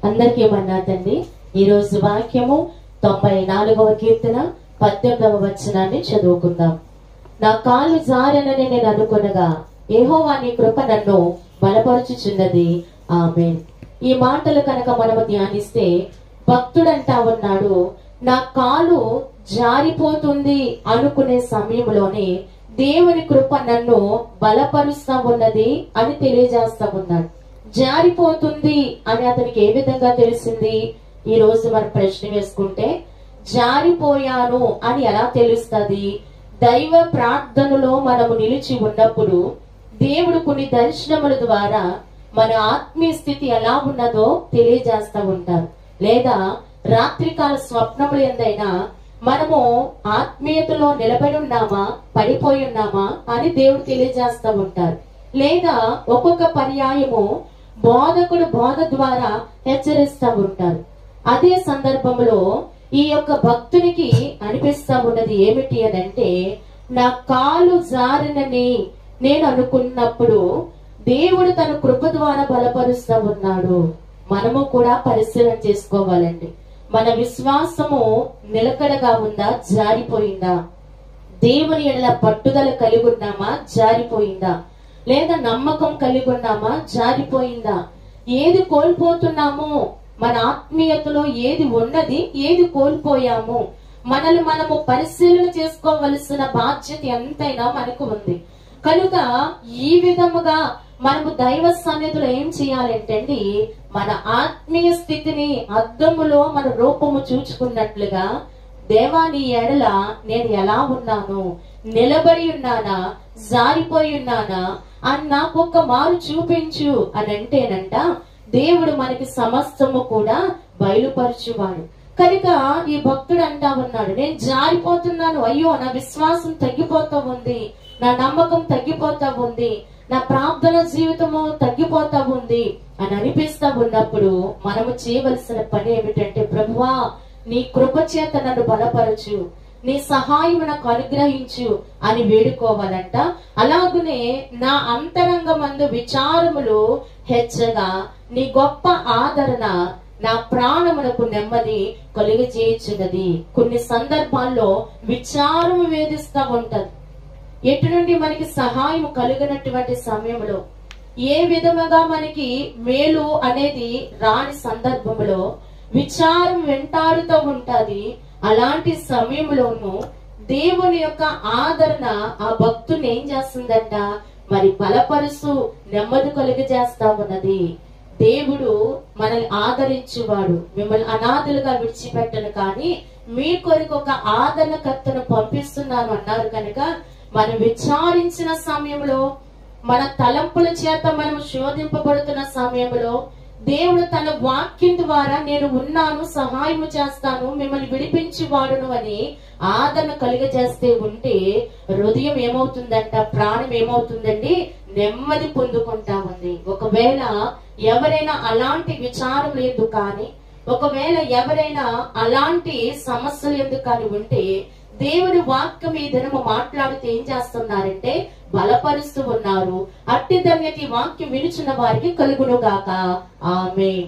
అందరికీ మన్నాతండి. ఈ రోజు వాక్యము 94వ కీర్తన 18వ వచనాన్ని చదువుకుందాం. నా కాలు జారనని నేను అనుకొనగా యెహోవా నీ కృప నన్ను బలపరుచుచున్నది. ఆమేన్. ఈ మాటలు కనుక మనము ధ్యానిస్తే భక్తుడంటా ఉన్నాడు, నా కాలు జారిపోతుంది అనుకునే సమయంలోనే దేవుని కృప నన్ను బలపరుస్తా ఉన్నది అని తెలియజేస్తా ఉన్నాడు. జారిపోతుంది అని అతనికి ఏ విధంగా తెలిసింది? ఈ రోజు మనం ప్రశ్న వేసుకుంటే జారిపోయాను అని ఎలా తెలుస్తుంది? దైవ ప్రార్థనలో మనము నిలిచి ఉన్నప్పుడు దేవుడు కొన్ని దర్శనముల ద్వారా మన ఆత్మీయ స్థితి ఎలా ఉన్నదో తెలియజేస్తా ఉంటారు. లేదా రాత్రికాల స్వప్నములు ఎందైనా మనము ఆత్మీయతలో నిలబడి ఉన్నామా, పడిపోయి ఉన్నామా అని దేవుడు తెలియజేస్తా ఉంటారు. లేదా ఒక్కొక్క పర్యాయము బోధకుడు బోధ ద్వారా హెచ్చరిస్తా ఉంటారు. అదే సందర్భంలో ఈ యొక్క భక్తునికి అనిపిస్తా ఉన్నది ఏమిటి అని అంటే, నా కాలు జారినని నేను అనుకున్నప్పుడు దేవుడు తన కృప ద్వారా బలపరుస్తా ఉన్నాడు. మనము కూడా పరిశీలన చేసుకోవాలండి. మన విశ్వాసము నిలకడగా ఉందా, జారిపోయిందా? దేవుని ఎడల పట్టుదల కలిగి ఉన్నామా, జారిపోయిందా? లేదా నమ్మకం కలిగి ఉన్నామా, జారిపోయిందా? ఏది కోల్పోతున్నాము? మన ఆత్మీయతలో ఏది ఉన్నది, ఏది కోల్పోయాము? మనల్ని మనము పరిశీలన చేసుకోవలసిన బాధ్యత ఎంతైనా మనకు ఉంది. కనుక ఈ విధముగా మనము దైవ సన్నిధిలో ఏం చేయాలంటే, మన ఆత్మీయ స్థితిని అద్దములో మన రూపము చూచుకున్నట్లుగా, దేవా నీ ఎడల నేను ఎలా ఉన్నాను, నిలబడి ఉన్నానా, జారిపోయి ఉన్నానా అని నాకు ఒక్క మారు చూపించు అని అంటేనంట దేవుడు మనకి సమస్తము కూడా బయలుపరచువాడు. కనుక ఈ భక్తుడు అంటా ఉన్నాడు, నేను జారిపోతున్నాను, అయ్యో నా విశ్వాసం తగ్గిపోతా ఉంది, నా నమ్మకం తగ్గిపోతా ఉంది, నా ప్రార్థన జీవితము తగ్గిపోతా ఉంది అని అనిపిస్తా ఉన్నప్పుడు మనము చేయవలసిన పని ఏమిటంటే, ప్రభువా నీ కృప చేత నన్ను బలపరచు, నీ సహాయం నాకు అనుగ్రహించు అని వేడుకోవాలంట. అలాగునే నా అంతరంగమందు విచారములు హెచ్చగా నీ గొప్ప ఆదరణ నా ప్రాణమునకు నెమ్మది కలుగజేయుచున్నది. కొన్ని సందర్భాల్లో విచారము వేధిస్తా ఉంటది. ఎటు నుండి మనకి సహాయం కలిగినటువంటి సమయంలో, ఏ విధముగా మనకి మేలు అనేది రాని సందర్భంలో విచారం వెంటాడుతూ ఉంటది. అలాంటి సమయంలోనూ దేవుని యొక్క ఆదరణ ఆ భక్తుని ఏం చేస్తుందంట, మరి బలపరుసు నెమ్మది కలుగజేస్తా ఉన్నది. దేవుడు మనల్ని ఆదరించువాడు. మిమ్మల్ని అనాథులుగా విడిచిపెట్టను, కానీ మీ కొరకు ఒక ఆదరణకర్తను పంపిస్తున్నాను అన్నారు. కనుక మనం విచారించిన సమయంలో, మన తలంపుల చేత మనం శోధింపబడుతున్న సమయంలో దేవుడు తన వాక్యం ద్వారా నేను ఉన్నాను, సహాయము చేస్తాను, మిమ్మల్ని విడిపించువాడును అని ఆదరణ కలిగజేస్తే ఉంటే హృదయం ఏమవుతుందంట, ప్రాణం ఏమవుతుందండి, నెమ్మది పొందుకుంటా ఉంది. ఒకవేళ ఎవరైనా అలాంటి విచారం ఎందుకు కానీ, ఒకవేళ ఎవరైనా అలాంటి సమస్యలు ఎందుకు కానీ ఉంటే దేవుడి వాక్యం ఈ దినము మాట్లాడితే ఏం చేస్తున్నారంటే బలపరుస్తూ ఉన్నారు. అట్టి ధన్యత ఈ వాక్యం వినుచున్న వారికి కలుగును గాక. ఆమేన్.